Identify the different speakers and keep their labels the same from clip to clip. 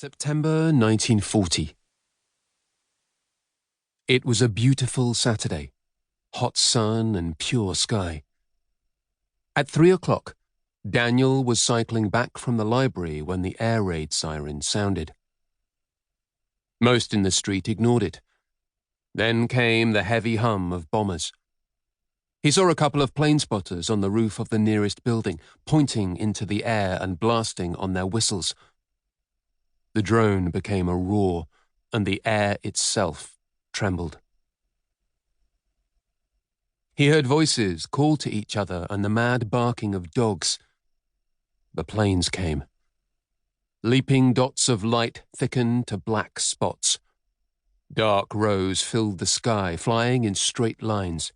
Speaker 1: September 1940. It was a beautiful Saturday, hot sun and pure sky. At 3 o'clock, Daniel was cycling back from the library when the air raid siren sounded. Most in the street ignored it. Then came the heavy hum of bombers. He saw a couple of plane spotters on the roof of the nearest building, pointing into the air and blasting on their whistles. The drone became a roar, and the air itself trembled. He heard voices call to each other and the mad barking of dogs. The planes came. Leaping dots of light thickened to black spots. Dark rows filled the sky, flying in straight lines.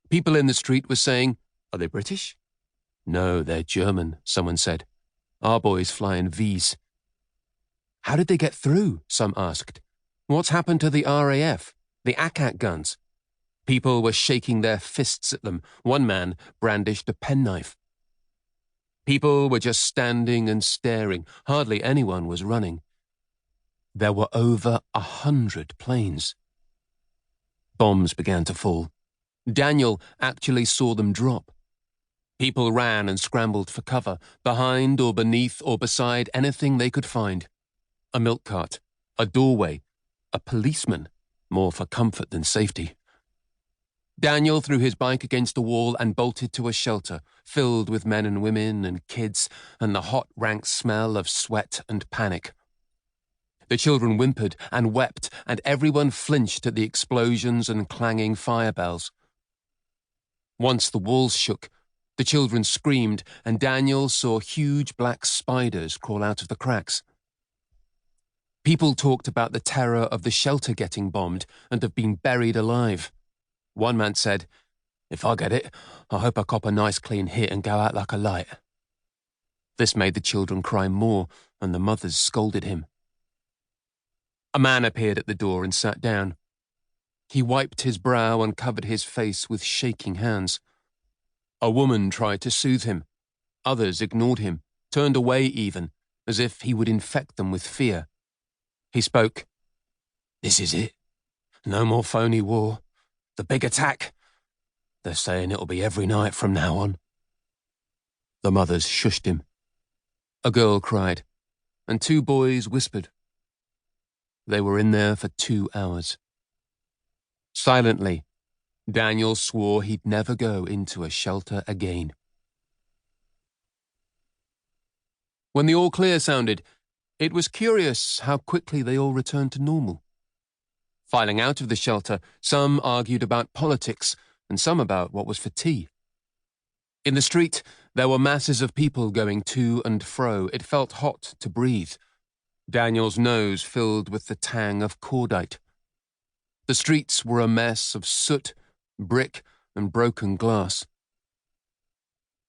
Speaker 1: People in the street were saying, "Are they British?" "No, they're German," someone said. "Our boys fly in Vs." "How did they get through?" some asked. "What's happened to the RAF, the ACAT guns?" People were shaking their fists at them. One man brandished a penknife. People were just standing and staring. Hardly anyone was running. There were over 100 planes. Bombs began to fall. Daniel actually saw them drop. People ran and scrambled for cover, behind or beneath or beside anything they could find. A milk cart, a doorway, a policeman, more for comfort than safety. Daniel threw his bike against a wall and bolted to a shelter, filled with men and women and kids, and the hot, rank smell of sweat and panic. The children whimpered and wept, and everyone flinched at the explosions and clanging fire bells. Once the walls shook, the children screamed, and Daniel saw huge black spiders crawl out of the cracks. People talked about the terror of the shelter getting bombed and of being buried alive. One man said, "If I get it, I hope I cop a nice clean hit and go out like a light." This made the children cry more, and the mothers scolded him. A man appeared at the door and sat down. He wiped his brow and covered his face with shaking hands. A woman tried to soothe him. Others ignored him, turned away even, as if he would infect them with fear. He spoke. "This is it. No more phony war. The big attack. They're saying it'll be every night from now on." The mothers shushed him. A girl cried, and 2 boys whispered. They were in there for 2 hours. Silently, Daniel swore he'd never go into a shelter again. When the all clear sounded, it was curious how quickly they all returned to normal. Filing out of the shelter, some argued about politics and some about what was for tea. In the street, there were masses of people going to and fro. It felt hot to breathe. Daniel's nose filled with the tang of cordite. The streets were a mess of soot, brick, and broken glass.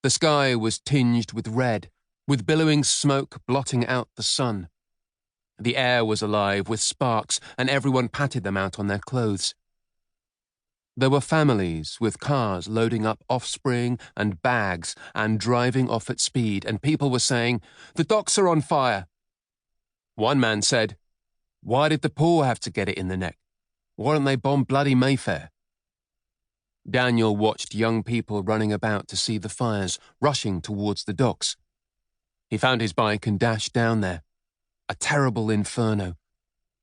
Speaker 1: The sky was tinged with red, with billowing smoke blotting out the sun. The air was alive with sparks, and everyone patted them out on their clothes. There were families with cars loading up offspring and bags and driving off at speed, and people were saying, "The docks are on fire." One man said, "Why did the poor have to get it in the neck? Why don't they bomb bloody Mayfair?" Daniel watched young people running about to see the fires, rushing towards the docks. He found his bike and dashed down there. A terrible inferno.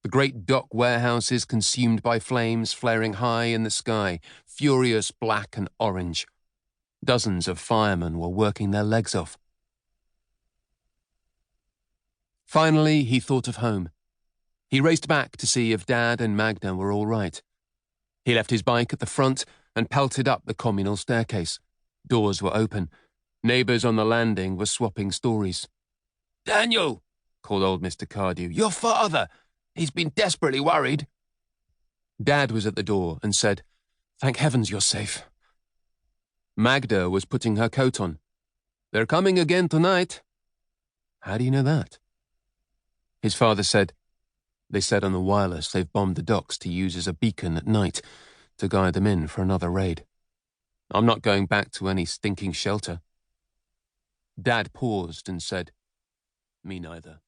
Speaker 1: The great dock warehouses consumed by flames flaring high in the sky, furious black and orange. Dozens of firemen were working their legs off. Finally, he thought of home. He raced back to see if Dad and Magda were all right. He left his bike at the front and pelted up the communal staircase. Doors were open. Neighbours on the landing were swapping stories. "Daniel," called old Mr. Cardew, "your father. He's been desperately worried." Dad was at the door and said, "Thank heavens you're safe." Magda was putting her coat on. "They're coming again tonight." "How do you know that?" His father said, "They said on the wireless they've bombed the docks to use as a beacon at night to guide them in for another raid. I'm not going back to any stinking shelter." Dad paused and said, "Me neither."